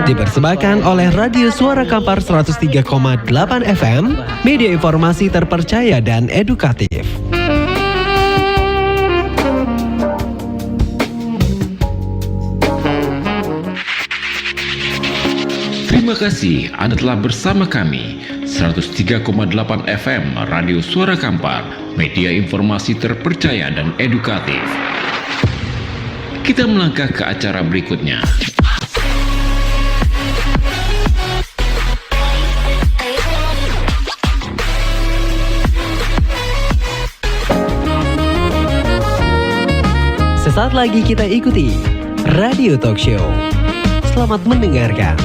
Dipersembahkan oleh Radio Suara Kampar 103,8 FM, media informasi terpercaya dan edukatif. Terima kasih Anda telah bersama kami 103,8 FM Radio Suara Kampar, media informasi terpercaya dan edukatif. Kita melangkah ke acara berikutnya. Sesaat lagi kita ikuti Radio Talk Show. Selamat mendengarkan.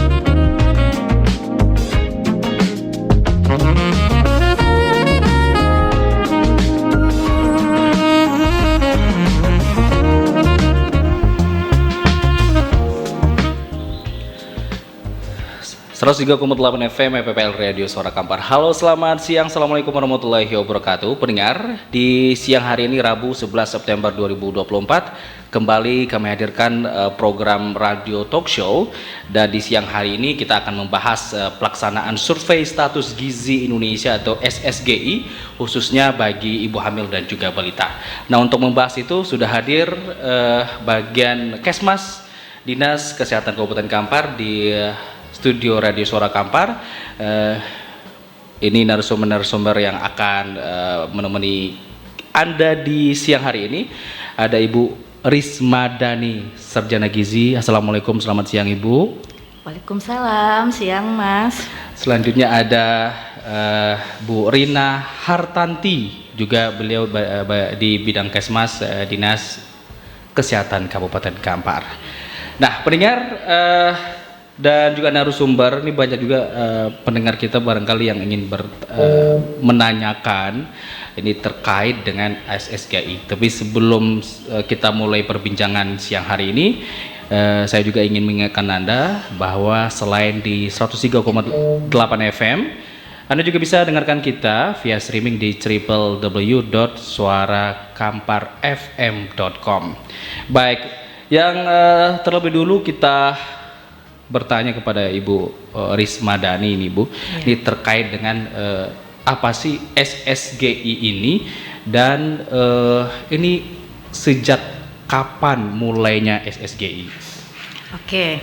.8 FM FPL Radio Suara Kampar. Halo, selamat siang. Assalamualaikum warahmatullahi wabarakatuh. Pendengar, di siang hari ini Rabu 11 September 2024 kembali kami hadirkan program Radio Talk Show. Dan di siang hari ini kita akan membahas pelaksanaan survei status gizi Indonesia atau SSGI, khususnya bagi ibu hamil dan juga balita. Nah, untuk membahas itu sudah hadir bagian Kesmas Dinas Kesehatan Kabupaten Kampar di studio Radio Suara Kampar. Ini narasumber-narasumber yang akan menemani Anda di siang hari ini. Ada Ibu Rismadani, Sarjana Gizi. Assalamualaikum, selamat siang Ibu. Waalaikumsalam, siang Mas. Selanjutnya ada Bu Rina Hartanti, juga beliau di bidang Kesmas Dinas Kesehatan Kabupaten Kampar. Nah, pendengar dan juga narasumber, ini banyak juga pendengar kita barangkali yang ingin menanyakan ini terkait dengan SSGI. Tapi sebelum kita mulai perbincangan siang hari ini, saya juga ingin mengingatkan Anda bahwa selain di 103,8 FM, Anda juga bisa dengarkan kita via streaming di www.suarakamparfm.com. Baik, yang terlebih dulu kita bertanya kepada Ibu Rismadani ini, Bu. Ya. Ini terkait dengan apa sih SSGI ini, dan ini sejak kapan mulainya SSGI? Oke.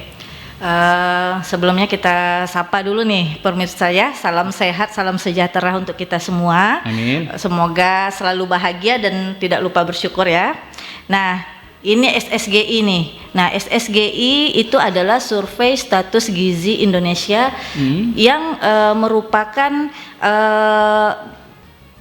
Sebelumnya kita sapa dulu nih pemirsa ya. Salam sehat, salam sejahtera untuk kita semua. Amin. Semoga selalu bahagia dan tidak lupa bersyukur ya. Nah, ini SSGI nih. Nah, SSGI itu adalah survei status gizi Indonesia yang merupakan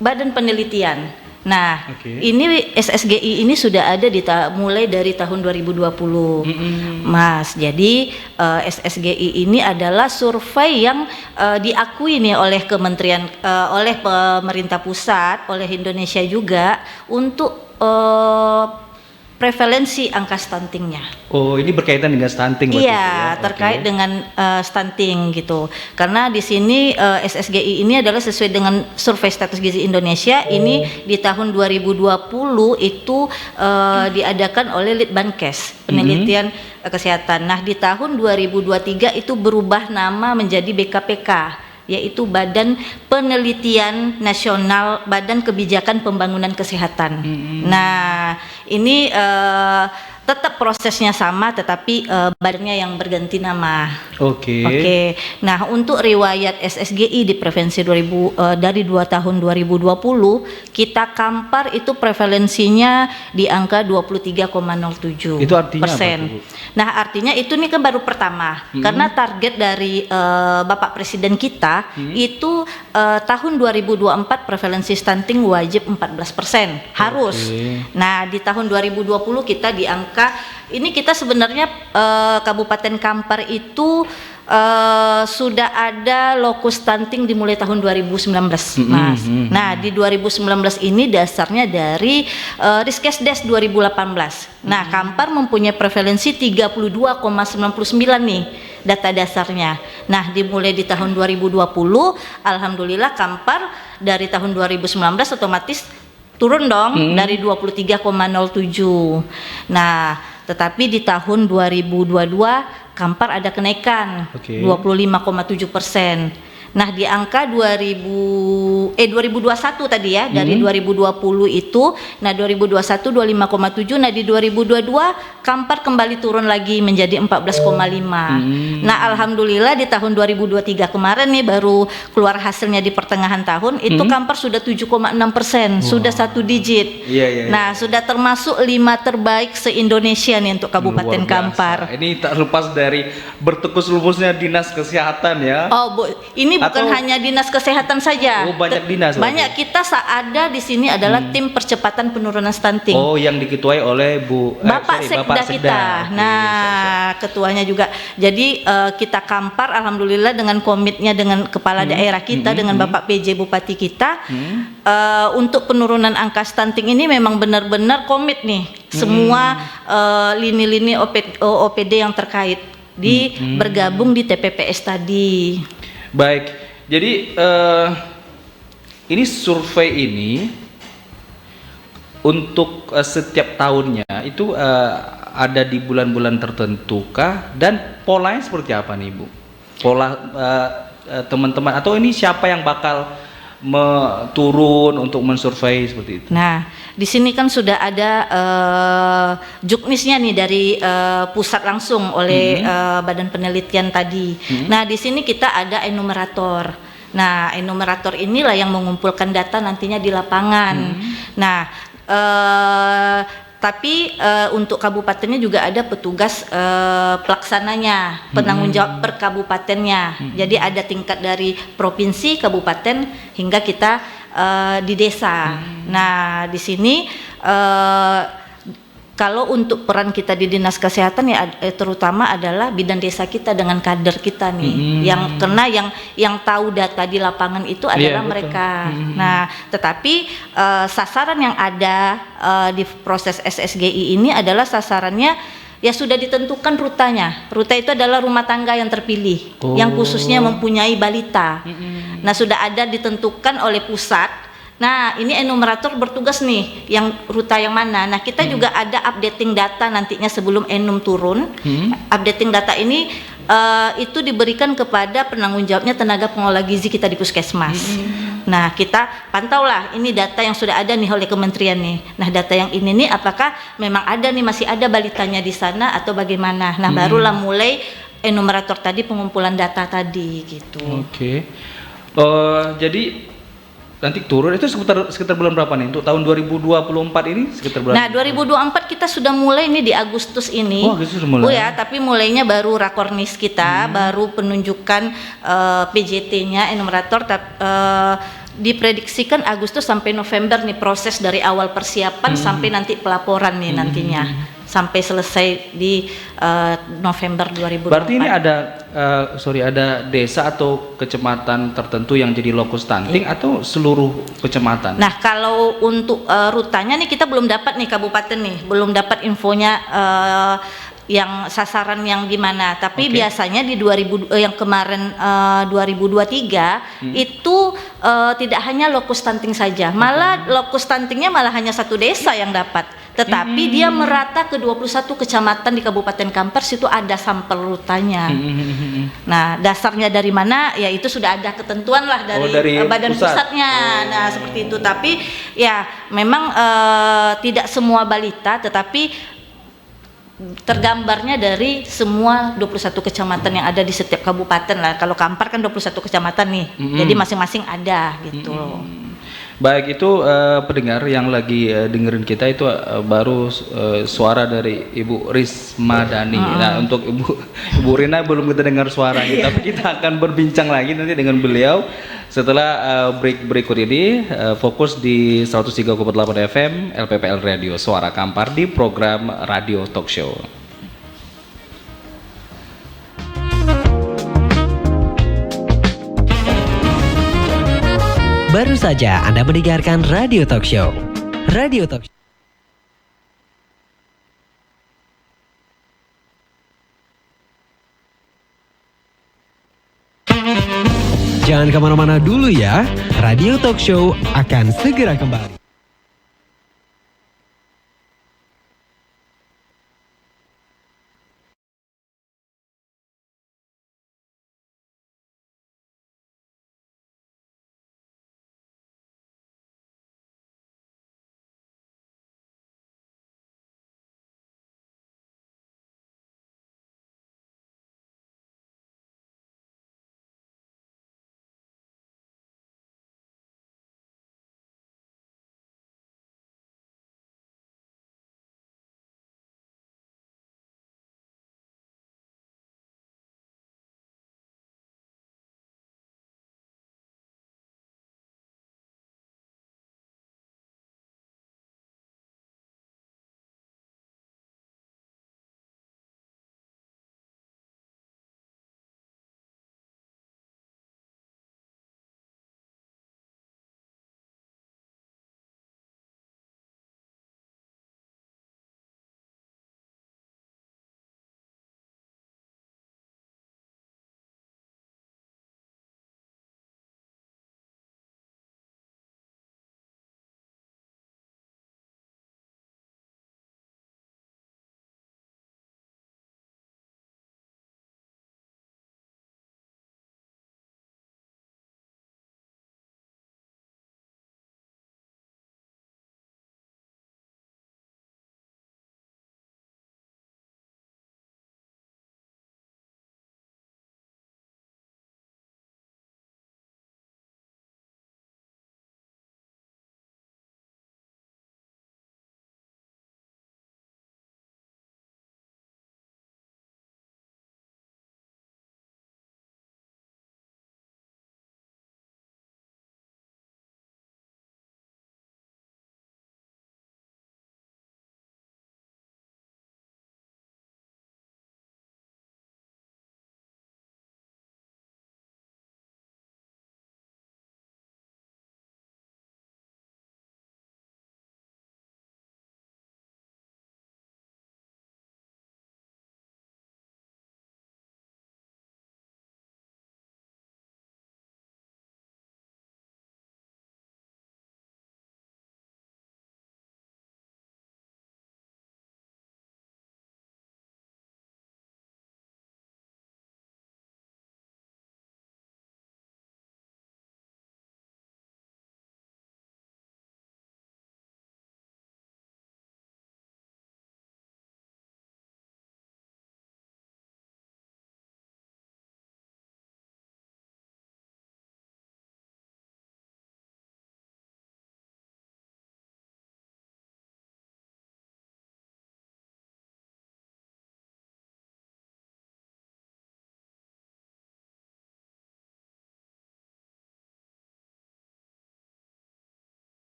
badan penelitian. Nah, ini SSGI ini sudah ada mulai dari tahun 2020, Mas. Jadi SSGI ini adalah survei yang diakui nih oleh kementerian, oleh pemerintah pusat, oleh Indonesia juga untuk prevalensi angka stuntingnya. Oh, ini berkaitan dengan stunting? Iya, terkait dengan stunting gitu. Karena di sini SSGI ini adalah sesuai dengan survei status gizi Indonesia. Ini di tahun 2020 itu diadakan oleh Litbangkes, penelitian kesehatan. Nah, di tahun 2023 itu berubah nama menjadi BKPK, yaitu Badan Penelitian Nasional, Badan Kebijakan Pembangunan Kesehatan. Nah, ini tetap prosesnya sama, tetapi badannya yang berganti nama. Oke. Nah, untuk riwayat SSGI di prevalensi dari 2 tahun 2020, kita Kampar itu prevalensinya di angka 23,07%. Itu artinya apa, Bu? Nah, artinya itu nih kan baru pertama. Karena target dari Bapak Presiden kita itu tahun 2024 prevalensi stunting wajib 14%, harus. Nah, di tahun 2020 kita di angka ini, kita sebenarnya Kabupaten Kampar itu sudah ada lokus stunting dimulai tahun 2019, Mas. Nah, di 2019 ini dasarnya dari Riskesdes 2018. Nah, Kampar mempunyai prevalensi 32,99 nih data dasarnya. Nah, dimulai di tahun 2020, alhamdulillah Kampar dari tahun 2019 otomatis turun dong dari 23,07. Nah, tetapi di tahun 2022 Kampar ada kenaikan Oke. 25,7%. Nah, di angka 2021 tadi ya, dari 2020 itu, nah 2021 25,7, nah di 2022 Kampar kembali turun lagi menjadi 14,5. Nah, alhamdulillah di tahun 2023 kemarin nih baru keluar hasilnya di pertengahan tahun, itu Kampar sudah 7,6%, sudah 1 digit. Iya. Nah, sudah termasuk 5 terbaik se-Indonesia nih untuk Kabupaten Luar biasa. Kampar. Ini tak lepas dari bertekus lupusnya Dinas Kesehatan ya. Oh, Bu, ini bukan Atau- hanya dinas kesehatan saja. Oh, banyak dinas Banyak, kita ada di sini adalah tim percepatan penurunan stunting. Oh, yang diketuai oleh Bapak Sekda kita. Oke, Nah, ketuanya juga. Jadi kita Kampar alhamdulillah dengan komitnya dengan kepala daerah kita, dengan Bapak PJ Bupati kita, untuk penurunan angka stunting ini memang benar-benar komit nih. Semua lini-lini OPD yang terkait bergabung di TPPS tadi. Baik. Jadi ini survei ini untuk setiap tahunnya itu ada di bulan-bulan tertentu kah, dan polanya seperti apa nih Bu? Pola teman-teman, atau ini siapa yang bakal turun untuk mensurvei seperti itu? Nah, di sini kan sudah ada juknisnya nih dari pusat langsung oleh Badan Penelitian tadi. Nah, di sini kita ada enumerator. Nah, enumerator inilah yang mengumpulkan data nantinya di lapangan. Nah, tapi untuk kabupatennya juga ada petugas pelaksananya, penanggung jawab per kabupatennya. Jadi ada tingkat dari provinsi, kabupaten, hingga kita di desa. Nah, di sini kalau untuk peran kita di Dinas Kesehatan ya terutama adalah bidan desa kita dengan kader kita nih, yang tahu data di lapangan itu adalah mereka. Nah, tetapi sasaran yang ada di proses SSGI ini adalah sasarannya ya sudah ditentukan rutanya. Ruta itu adalah rumah tangga yang terpilih, yang khususnya mempunyai balita. Nah, sudah ada ditentukan oleh pusat. Nah, ini enumerator bertugas nih, yang ruta yang mana. Nah, kita juga ada updating data nantinya sebelum enum turun. Updating data ini itu diberikan kepada penanggung jawabnya tenaga pengelola gizi kita di puskesmas. Nah, kita pantau lah ini data yang sudah ada nih oleh kementerian nih. Nah, data yang ini nih apakah memang ada nih, masih ada balitanya di sana atau bagaimana. Nah, barulah mulai enumerator tadi, pengumpulan data tadi gitu. Oke. Jadi nanti turun itu sekitar bulan berapa nih untuk tahun 2024 ini, sekitar bulan? Nah, 2024 kita sudah mulai nih di Agustus ini. Oh, Agustus sudah mulai. Oh ya, tapi mulainya baru rakornis kita, baru penunjukan PJT-nya enumerator, diprediksikan Agustus sampai November nih proses dari awal persiapan sampai nanti pelaporan nih nantinya. Sampai selesai di November 2024. Berarti ini ada desa atau kecamatan tertentu yang jadi lokus stunting atau seluruh kecamatan? Nah, kalau untuk rutanya nih kita belum dapat nih kabupaten nih, belum dapat infonya yang sasaran yang gimana. Tapi biasanya di yang kemarin 2023 itu tidak hanya lokus stunting saja, malah lokus stuntingnya malah hanya satu desa yang dapat. Tetapi dia merata ke 21 kecamatan di Kabupaten Kampar, situ ada sampel rutanya. Nah, dasarnya dari mana? Ya itu sudah ada ketentuan lah dari badan pusatnya. Nah, seperti itu. Tapi ya memang tidak semua balita, tetapi tergambarnya dari semua 21 kecamatan yang ada di setiap kabupaten lah. Kalau Kampar kan 21 kecamatan nih. Jadi masing-masing ada gitu loh. Baik, itu pendengar yang lagi dengerin kita itu baru suara dari Ibu Rismadani. Nah, untuk Ibu Rina belum kita dengar suaranya, tapi kita akan berbincang lagi nanti dengan beliau setelah break berikut ini. Fokus di 103,8 FM LPPL Radio Suara Kampar di program Radio Talk Show. Baru saja Anda mendengarkan Radio Talk Show. Radio Talk Show. Jangan kemana-mana dulu ya. Radio Talk Show akan segera kembali.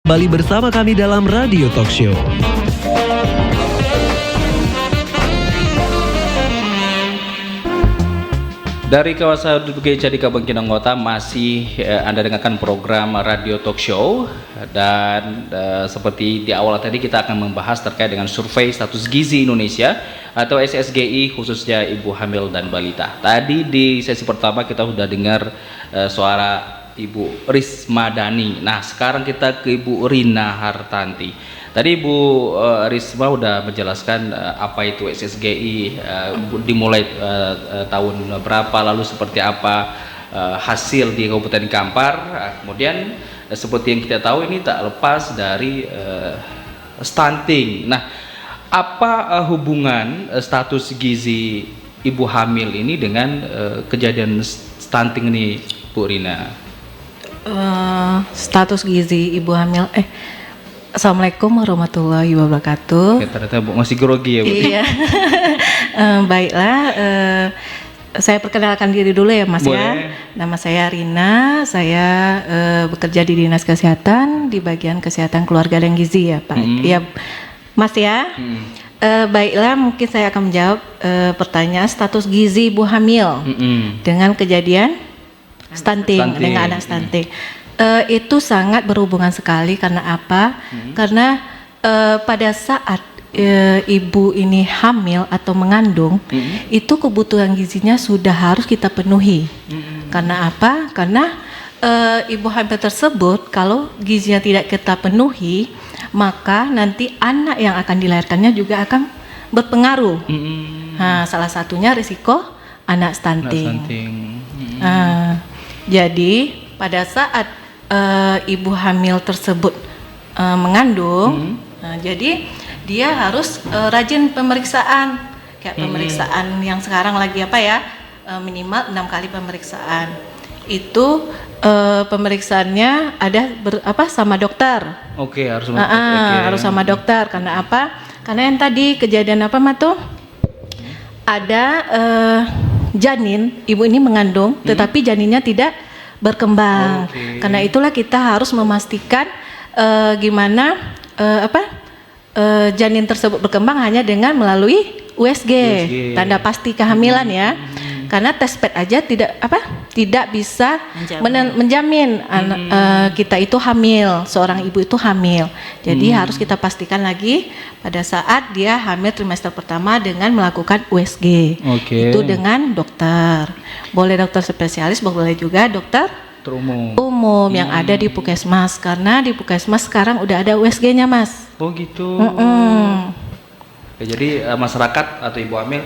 Kembali bersama kami dalam Radio Talk Show. Dari kawasan Gereja di Kabangkinang Kota masih Anda dengarkan program Radio Talk Show, dan seperti di awal tadi kita akan membahas terkait dengan survei status gizi Indonesia atau SSGI, khususnya ibu hamil dan balita. Tadi di sesi pertama kita sudah dengar suara Ibu Rismadani. Nah, sekarang kita ke Ibu Rina Hartanti. Tadi Ibu Risma udah menjelaskan apa itu SSGI, dimulai tahun berapa, lalu seperti apa hasil di Kabupaten Kampar. Kemudian seperti yang kita tahu ini tak lepas dari stunting. Nah, apa hubungan status gizi ibu hamil ini dengan kejadian stunting ini, Bu Rina? Status gizi ibu hamil. Assalamualaikum warahmatullahi wabarakatuh. Ya, ternyata Bu masih grogi ya, Bu. Iya. Baiklah, saya perkenalkan diri dulu ya, Mas. Boleh. Ya. Nama saya Rina. Saya bekerja di Dinas Kesehatan di bagian Kesehatan Keluarga dan Gizi ya, Pak. Ya, Mas ya. Baiklah, mungkin saya akan menjawab pertanyaan status gizi ibu hamil dengan kejadian stunting. Dengan anak stunting. Itu sangat berhubungan sekali. Karena apa? Karena pada saat ibu ini hamil atau mengandung, itu kebutuhan gizinya sudah harus kita penuhi. Karena apa? Karena ibu hamil tersebut kalau gizinya tidak kita penuhi, maka nanti anak yang akan dilahirkannya juga akan berpengaruh. Nah, salah satunya risiko anak stunting. Jadi pada saat ibu hamil tersebut mengandung, jadi dia harus rajin pemeriksaan, kayak pemeriksaan yang sekarang lagi apa ya, minimal 6 kali pemeriksaan. Itu pemeriksaannya ada sama dokter. Oke, harus harus sama dokter. Karena apa? Karena yang tadi kejadian apa tuh? Ada janin, ibu ini mengandung, tetapi janinnya tidak berkembang. Karena itulah kita harus memastikan gimana janin tersebut berkembang hanya dengan melalui USG, tanda pasti kehamilan ya. Karena tes PET aja tidak bisa menjamin kita itu hamil, seorang ibu itu hamil. Jadi harus kita pastikan lagi pada saat dia hamil trimester pertama dengan melakukan USG. Itu dengan dokter. Boleh dokter spesialis, boleh juga dokter umum yang ada di Puskesmas. Karena di Puskesmas sekarang udah ada USG-nya, Mas. Oh gitu. Ya, jadi masyarakat atau ibu hamil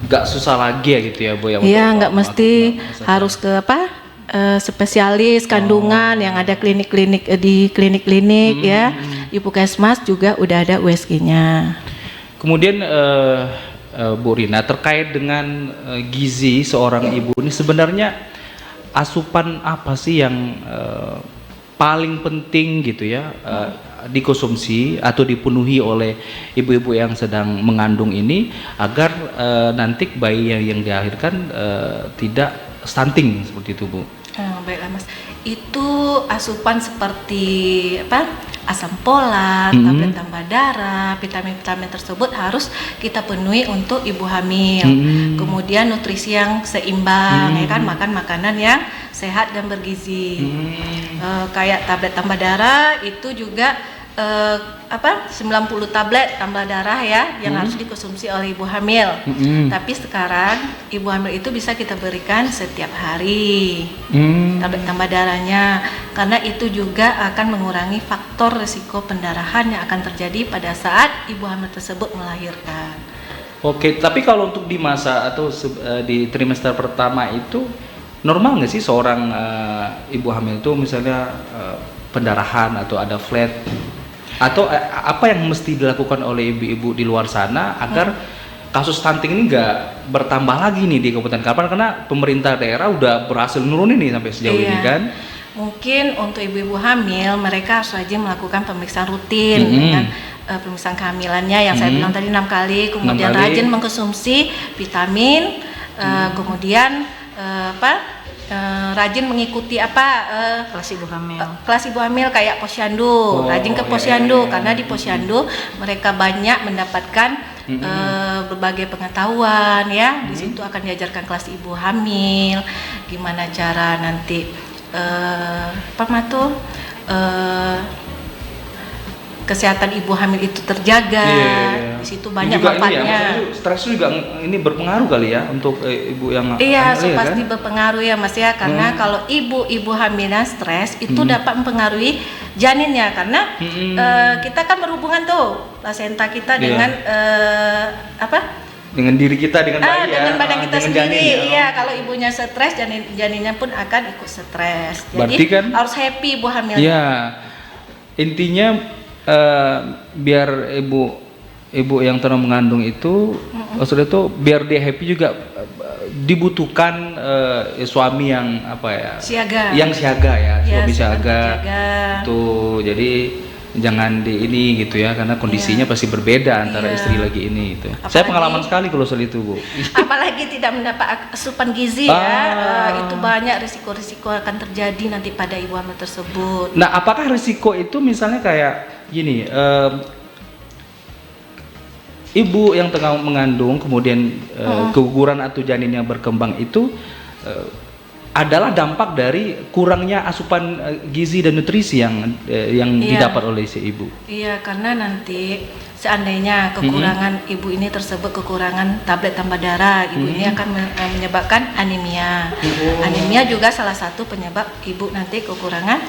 nggak susah lagi ya gitu ya, Bu, ya? Iya, nggak mesti harus ke spesialis kandungan yang ada klinik-klinik di klinik-klinik ya. Di Puskesmas juga udah ada USG-nya. Kemudian Bu Rina, terkait dengan gizi seorang ibu ini, sebenarnya asupan apa sih yang paling penting gitu ya dikonsumsi atau dipenuhi oleh ibu-ibu yang sedang mengandung ini agar nanti bayi yang dilahirkan tidak stunting seperti itu, Bu? Baiklah, Mas. Itu asupan seperti asam folat, tablet tambah darah, vitamin-vitamin tersebut harus kita penuhi untuk ibu hamil. Kemudian nutrisi yang seimbang, ya kan, makan makanan yang sehat dan bergizi. Kayak tablet tambah darah itu juga 90 tablet tambah darah ya yang harus dikonsumsi oleh ibu hamil. Tapi sekarang ibu hamil itu bisa kita berikan setiap hari tablet tambah darahnya, karena itu juga akan mengurangi faktor risiko pendarahan yang akan terjadi pada saat ibu hamil tersebut melahirkan. Oke, tapi kalau untuk di masa atau di trimester pertama itu normal nggak sih seorang ibu hamil itu misalnya pendarahan atau ada flat? Atau apa yang mesti dilakukan oleh ibu-ibu di luar sana agar kasus stunting ini nggak bertambah lagi nih di Kabupaten Kampar, karena pemerintah daerah udah berhasil nurunin nih sampai sejauh ini kan? Mungkin untuk ibu-ibu hamil mereka harus rajin melakukan pemeriksaan rutin dengan pemeriksaan kehamilannya yang saya bilang tadi 6 kali, kemudian rajin mengkonsumsi vitamin, kemudian rajin mengikuti Kelas ibu hamil. kelas ibu hamil kayak posyandu, rajin ke posyandu karena di posyandu mereka banyak mendapatkan berbagai pengetahuan ya. Di situ akan diajarkan kelas ibu hamil, gimana cara nanti kesehatan ibu hamil itu terjaga. Di situ banyak juga manfaatnya. ini ya, stres juga ini berpengaruh kali ya untuk ibu yang Iya, hamil ya, pasti kan? berpengaruh ya Mas ya, karena kalau ibu hamil dan stres itu dapat mempengaruhi janinnya karena kita kan berhubungan tuh placenta kita dengan Dengan diri kita, dengan bayi ya, dengan badan kita dengan sendiri. janin ya. Iya, kalau ibunya stres, janinnya pun akan ikut stres. Jadi Berarti kan harus happy ibu hamil. Iya, intinya biar ibu yang tengah mengandung itu, maksudnya itu biar dia happy juga dibutuhkan suami yang Siaga. yang siaga ya, suami siaga. siaga. Tuh, jadi jangan di ini gitu ya, karena kondisinya pasti berbeda antara istri lagi ini itu. Saya pengalaman sekali kalau soal itu, Bu. Apalagi tidak mendapat asupan gizi itu banyak risiko-risiko akan terjadi nanti pada ibu hamil tersebut. Nah, apakah risiko itu misalnya kayak gini, ibu yang tengah mengandung kemudian keguguran atau janin yang berkembang itu adalah dampak dari kurangnya asupan gizi dan nutrisi yang didapat oleh si ibu. Iya, karena nanti seandainya kekurangan ibu ini tersebut kekurangan tablet tambah darah, ibu ini akan menyebabkan anemia. Anemia juga salah satu penyebab ibu nanti kekurangan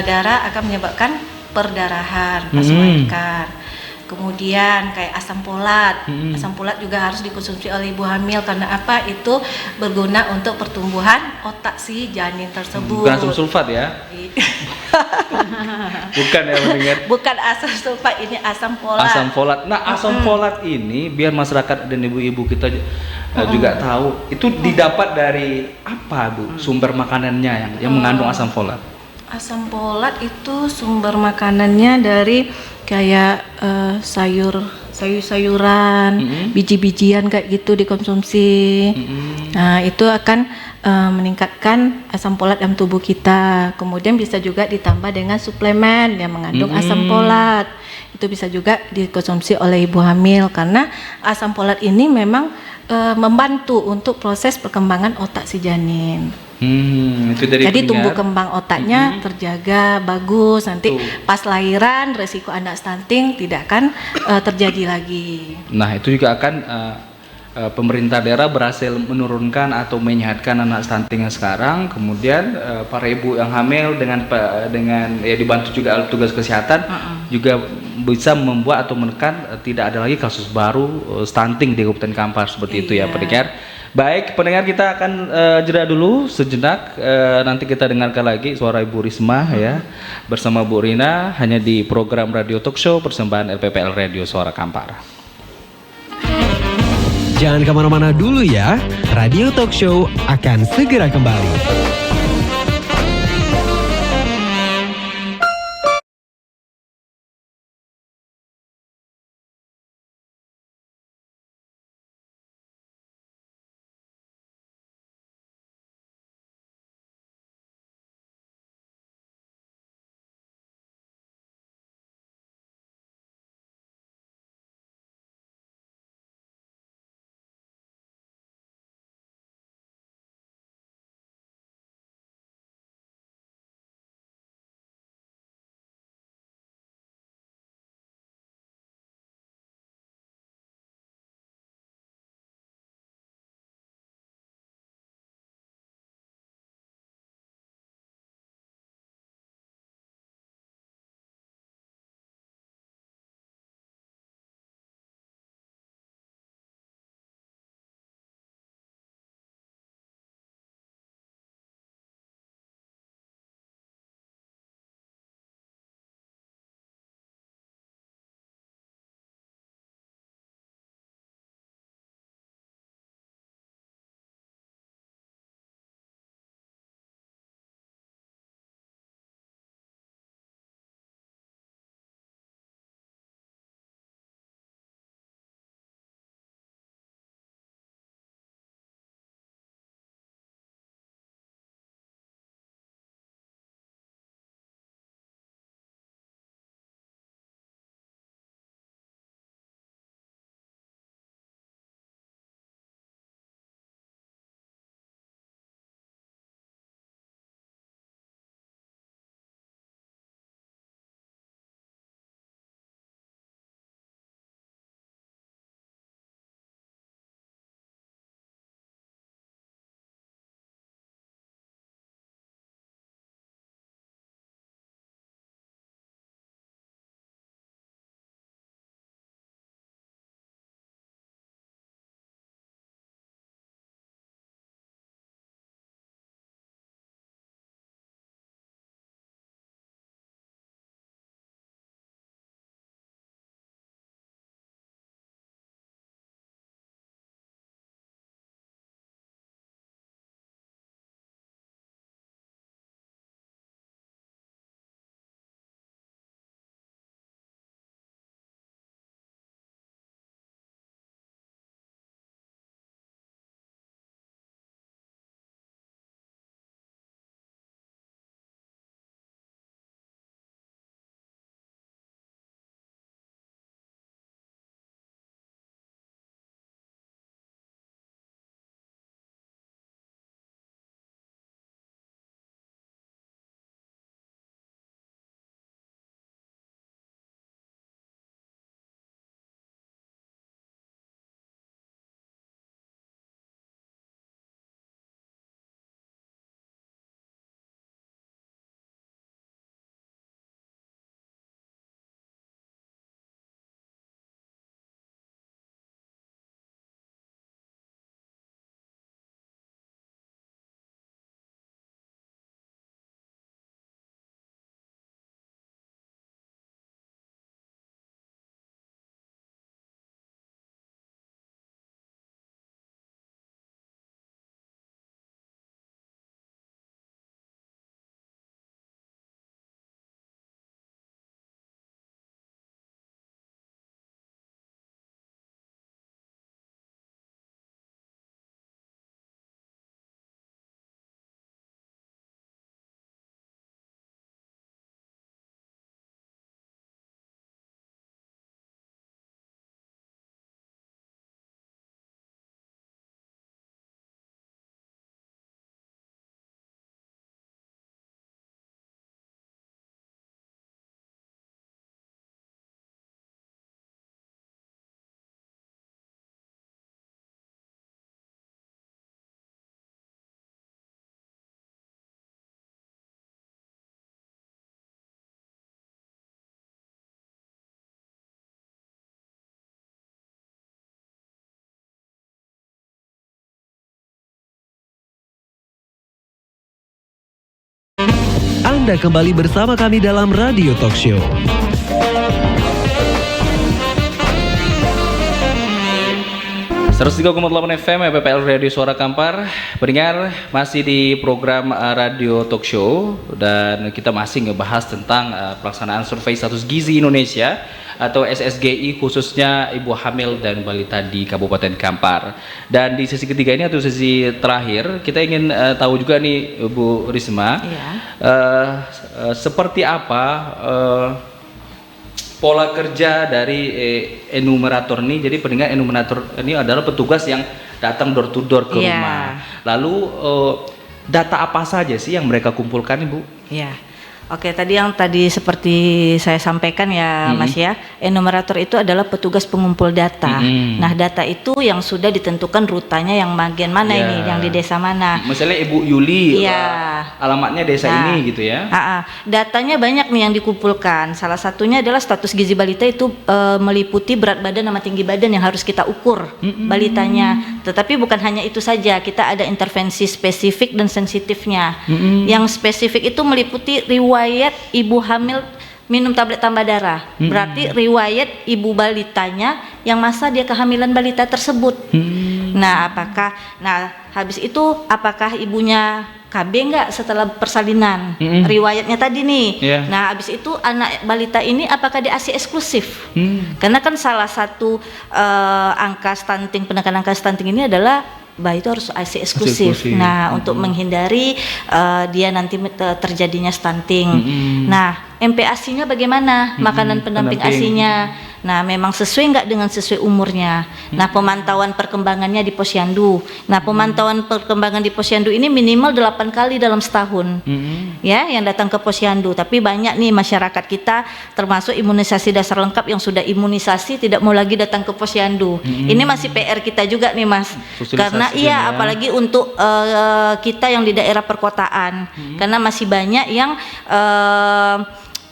darah akan menyebabkan perdarahan, pasukan. Kemudian kayak asam folat. Asam folat juga harus dikonsumsi oleh ibu hamil karena apa? Itu berguna untuk pertumbuhan otak si janin tersebut. Bukan asam sulfat ya? Bukan ya, mendengar. Bukan asam sulfat, ini asam folat. Asam folat. Nah, asam folat ini biar masyarakat dan ibu-ibu kita juga tahu, itu didapat dari apa, Bu? Sumber makanannya yang mengandung asam folat. Asam folat itu sumber makanannya dari kayak sayur-sayuran, biji-bijian kayak gitu dikonsumsi. Nah, itu akan meningkatkan asam folat dalam tubuh kita. Kemudian bisa juga ditambah dengan suplemen yang mengandung asam folat. Itu bisa juga dikonsumsi oleh ibu hamil karena asam folat ini memang membantu untuk proses perkembangan otak si janin. Itu dari Jadi tumbuh pendengar. kembang otaknya terjaga bagus, nanti pas lahiran resiko anak stunting tidak akan terjadi lagi. Nah, itu juga akan pemerintah daerah berhasil menurunkan atau menyehatkan anak stunting yang sekarang. Kemudian para ibu yang hamil dengan ya dibantu juga oleh tugas kesehatan juga bisa membuat atau menekan tidak ada lagi kasus baru stunting di Kabupaten Kampar seperti itu ya, pendengar. Baik, pendengar, kita akan jeda dulu sejenak. Nanti kita dengarkan lagi suara Ibu Risma ya bersama Bu Rina hanya di program Radio Talk Show persembahan LPPL Radio Suara Kampar. Jangan kemana-mana dulu ya, Radio Talk Show akan segera kembali. Anda kembali bersama kami dalam Radio Talk Show. .3,8 FM FPL Radio Suara Kampar. Pendengar, masih di program Radio Talk Show dan kita masih ngebahas tentang pelaksanaan survei status gizi Indonesia atau SSGI, khususnya ibu hamil dan balita di Kabupaten Kampar. Dan di sesi ketiga ini atau sesi terakhir, kita ingin tahu juga nih Bu Risma, seperti apa pola kerja dari enumerator ini. Jadi pendengar, enumerator ini adalah petugas yang datang door to door ke rumah. Lalu data apa saja sih yang mereka kumpulkan, Ibu? Ya. Oke, tadi seperti saya sampaikan ya, Mas ya, enumerator itu adalah petugas pengumpul data. Nah, data itu yang sudah ditentukan rutanya yang bagian mana ini, yang di desa mana. Misalnya Ibu Yuli, alamatnya desa ini gitu ya. Datanya banyak nih yang dikumpulkan. Salah satunya adalah status gizi balita itu meliputi berat badan sama tinggi badan yang harus kita ukur balitanya. Tetapi bukan hanya itu saja, kita ada intervensi spesifik dan sensitifnya. Yang spesifik itu meliputi riwayat ibu hamil minum tablet tambah darah. Berarti riwayat ibu balitanya yang masa dia kehamilan balita tersebut. Nah, habis itu apakah ibunya KB enggak setelah persalinan? Riwayatnya tadi nih. Nah, habis itu anak balita ini apakah dia ASI eksklusif? Karena kan salah satu angka stunting, penekanan angka stunting ini adalah bayi itu harus ASI eksklusif. Nah, untuk menghindari dia nanti terjadinya stunting. Nah, MPASI-nya bagaimana? Makanan pendamping ASI-nya. Nah, memang sesuai nggak dengan sesuai umurnya. Nah, pemantauan perkembangannya di posyandu. Nah, pemantauan perkembangan di posyandu ini minimal 8 kali dalam setahun. Ya, yang datang ke posyandu. Tapi banyak nih masyarakat kita, termasuk imunisasi dasar lengkap yang sudah imunisasi tidak mau lagi datang ke posyandu. Ini masih PR kita juga nih, Mas. Karena apalagi untuk kita yang di daerah perkotaan. Karena masih banyak yang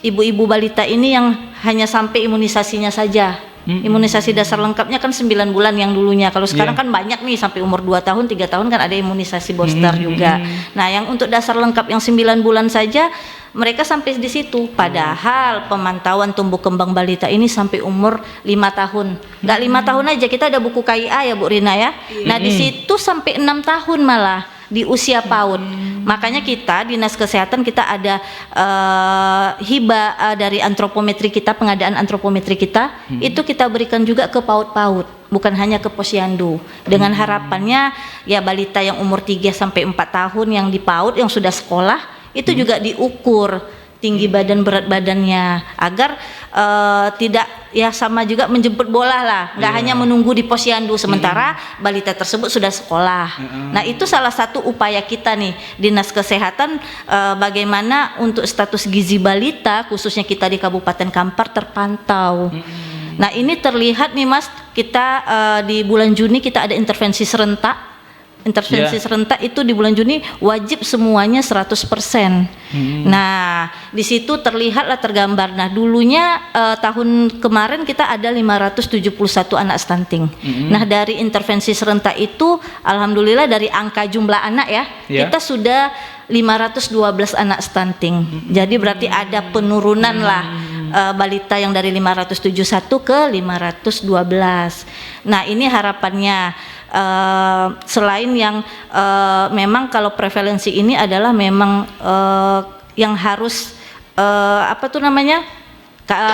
ibu-ibu balita ini yang hanya sampai imunisasinya saja. Imunisasi dasar lengkapnya kan 9 bulan yang dulunya. Kalau sekarang kan banyak nih sampai umur 2 tahun, 3 tahun kan ada imunisasi booster juga. Nah, yang untuk dasar lengkap yang 9 bulan saja mereka sampai di situ. Padahal pemantauan tumbuh kembang balita ini sampai umur 5 tahun. Nggak 5 tahun aja, kita ada buku KIA ya Bu Rina ya. Nah, di situ sampai 6 tahun malah di usia PAUD. Makanya kita Dinas Kesehatan kita ada hibah dari antropometri kita, pengadaan antropometri kita, itu kita berikan juga ke PAUD-PAUD, bukan hanya ke posyandu. Dengan harapannya ya balita yang umur 3 sampai 4 tahun yang di PAUD yang sudah sekolah itu juga diukur tinggi badan, berat badannya, agar tidak ya sama juga menjemput bola lah, nggak hanya menunggu di posyandu sementara balita tersebut sudah sekolah. Nah, itu salah satu upaya kita nih Dinas Kesehatan, bagaimana untuk status gizi balita khususnya kita di Kabupaten Kampar terpantau. Nah, ini terlihat nih Mas, kita di bulan Juni kita ada intervensi serentak. Serentak itu di bulan Juni wajib semuanya 100%. Nah, di situ terlihatlah tergambar. Nah, dulunya tahun kemarin kita ada 571 anak stunting. Nah, dari intervensi serentak itu alhamdulillah dari angka jumlah anak ya, kita sudah 512 anak stunting. Jadi berarti ada penurunan lah balita yang dari 571 ke 512. Nah, ini harapannya selain yang memang kalau prevalensi ini adalah memang yang harus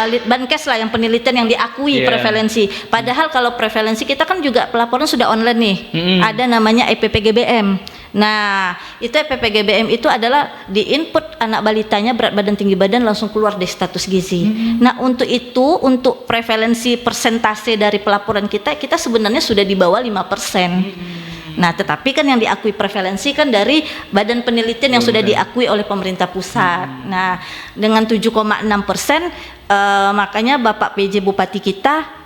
Litbangkes lah yang penelitian yang diakui prevalensi. Padahal kalau prevalensi kita kan juga pelaporan sudah online nih. Ada namanya EPPGBM. Nah, itu EPPGBM itu adalah di input anak balitanya berat badan tinggi badan langsung keluar dari status gizi. Nah, untuk itu untuk prevalensi persentase dari pelaporan kita sebenarnya sudah di bawah 5%. Nah, tetapi kan yang diakui prevalensi kan dari badan penelitian yang sudah diakui oleh pemerintah pusat. Nah, dengan 7,6%, makanya Bapak PJ Bupati kita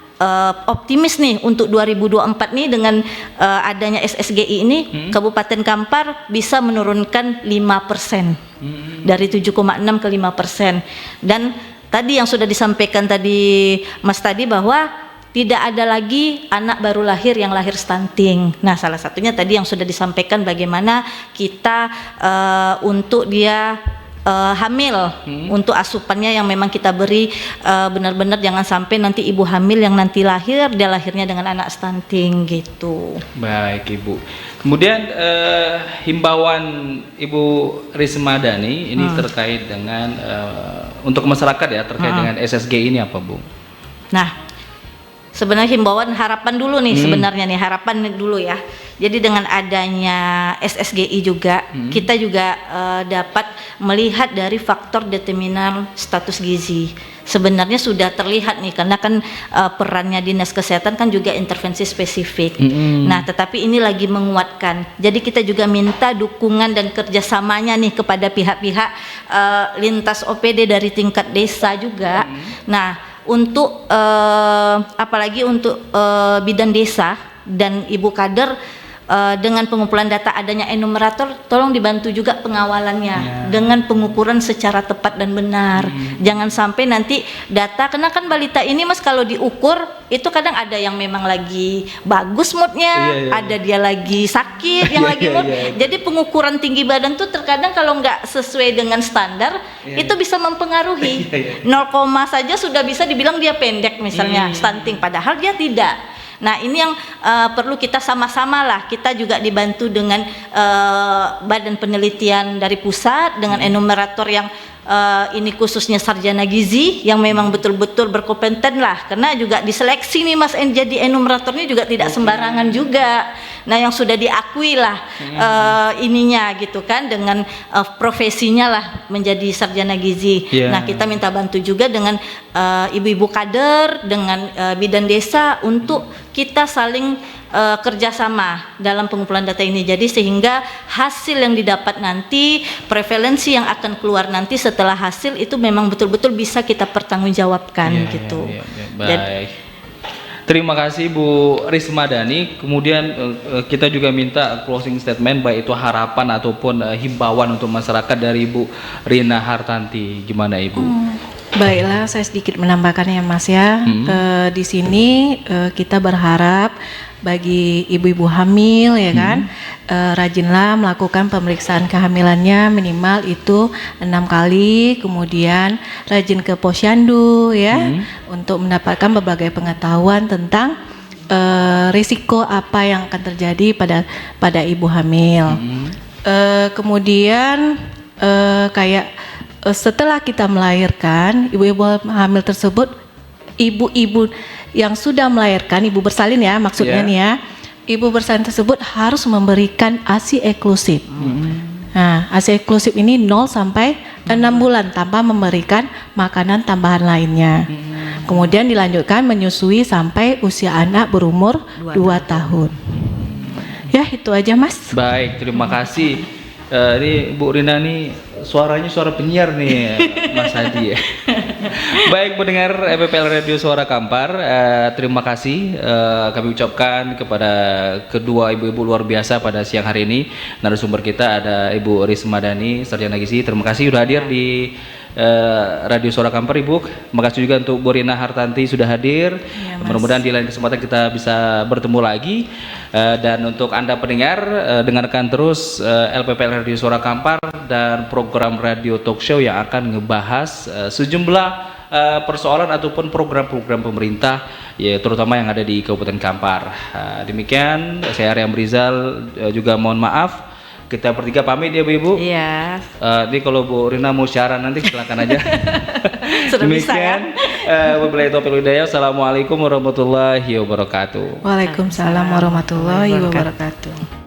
optimis nih untuk 2024 nih dengan adanya SSGI ini, Kabupaten Kampar bisa menurunkan 5% dari 7,6 ke 5%. Dan tadi yang sudah disampaikan tadi Mas tadi bahwa tidak ada lagi anak baru lahir yang lahir stunting. Nah, salah satunya tadi yang sudah disampaikan bagaimana kita untuk dia hamil untuk asupannya yang memang kita beri benar-benar jangan sampai nanti ibu hamil yang nanti lahir dia lahirnya dengan anak stunting gitu. Baik Ibu. Kemudian himbauan Ibu Rismadani ini terkait dengan untuk masyarakat ya terkait dengan SSG ini apa Bu? Nah, sebenarnya himbauan harapan dulu nih sebenarnya nih harapan dulu ya. Jadi dengan adanya SSGI juga kita juga dapat melihat dari faktor determinan status gizi. Sebenarnya sudah terlihat nih karena kan perannya Dinas Kesehatan kan juga intervensi spesifik. Nah, tetapi ini lagi menguatkan. Jadi kita juga minta dukungan dan kerjasamanya nih kepada pihak-pihak lintas OPD dari tingkat desa juga. Nah, untuk apalagi untuk bidan desa dan ibu kader dengan pengumpulan data adanya enumerator tolong dibantu juga pengawalannya dengan pengukuran secara tepat dan benar. Jangan sampai nanti data karena kan balita ini Mas kalau diukur itu kadang ada yang memang lagi bagus moodnya, ada dia lagi sakit, yang lagi mood. Jadi pengukuran tinggi badan tuh terkadang kalau nggak sesuai dengan standar itu bisa mempengaruhi. 0, saja sudah bisa dibilang dia pendek misalnya stunting padahal dia tidak. Nah ini yang perlu kita sama-sama lah, kita juga dibantu dengan badan penelitian dari pusat dengan enumerator yang ini khususnya sarjana gizi yang memang betul-betul berkompeten lah, karena juga diseleksi nih Mas jadi enumeratornya juga tidak sembarangan juga. Nah yang sudah diakui lah ininya gitu kan dengan profesinya lah menjadi sarjana gizi. Nah kita minta bantu juga dengan ibu-ibu kader dengan bidan desa untuk kita saling kerjasama dalam pengumpulan data ini. Jadi sehingga hasil yang didapat nanti, prevalensi yang akan keluar nanti setelah hasil itu memang betul-betul bisa kita pertanggungjawabkan gitu. Baik. Terima kasih Bu Rismadani. Kemudian kita juga minta closing statement baik itu harapan ataupun himbauan untuk masyarakat dari Ibu Rina Hartanti. Gimana Ibu? Baiklah, saya sedikit menambahkan ya Mas ya. Di sini kita berharap bagi ibu-ibu hamil ya kan, rajinlah melakukan pemeriksaan kehamilannya minimal itu 6 kali, kemudian rajin ke posyandu ya untuk mendapatkan berbagai pengetahuan tentang risiko apa yang akan terjadi pada ibu hamil. Kemudian kayak setelah kita melahirkan, ibu-ibu hamil tersebut, ibu-ibu yang sudah melahirkan, ibu bersalin ya maksudnya nih ya, ibu bersalin tersebut harus memberikan ASI eksklusif. Nah, ASI eksklusif ini 0 sampai 6 bulan tanpa memberikan makanan tambahan lainnya. Kemudian dilanjutkan menyusui sampai usia anak berumur 2 tahun. Ya itu aja Mas. Baik, terima kasih. Ini Bu Rina nih suaranya suara penyiar nih Mas Hadi ya. Baik pendengar FPL Radio Suara Kampar, terima kasih kami ucapkan kepada kedua ibu-ibu luar biasa pada siang hari ini. Narasumber kita ada Ibu Rismadani, sarjana gizi. Terima kasih sudah hadir di Radio Suara Kampar Ibu. Terima kasih juga untuk Bu Rina Hartanti sudah hadir. Ya, mudah-mudahan di lain kesempatan kita bisa bertemu lagi. Dan untuk Anda pendengar, dengarkan terus LPPL Radio Suara Kampar dan program radio talk show yang akan ngebahas sejumlah persoalan ataupun program-program pemerintah ya terutama yang ada di Kabupaten Kampar. Demikian saya Arya Rizal juga mohon maaf. Kita bertiga pamit ya Bu Ibu. Iya. Ini kalau Bu Rina mau siaran nanti silakan aja. Sudah bisa ya. Wabillahi taufiq wal hidayah. Assalamualaikum warahmatullahi wabarakatuh. Waalaikumsalam warahmatullahi wabarakatuh.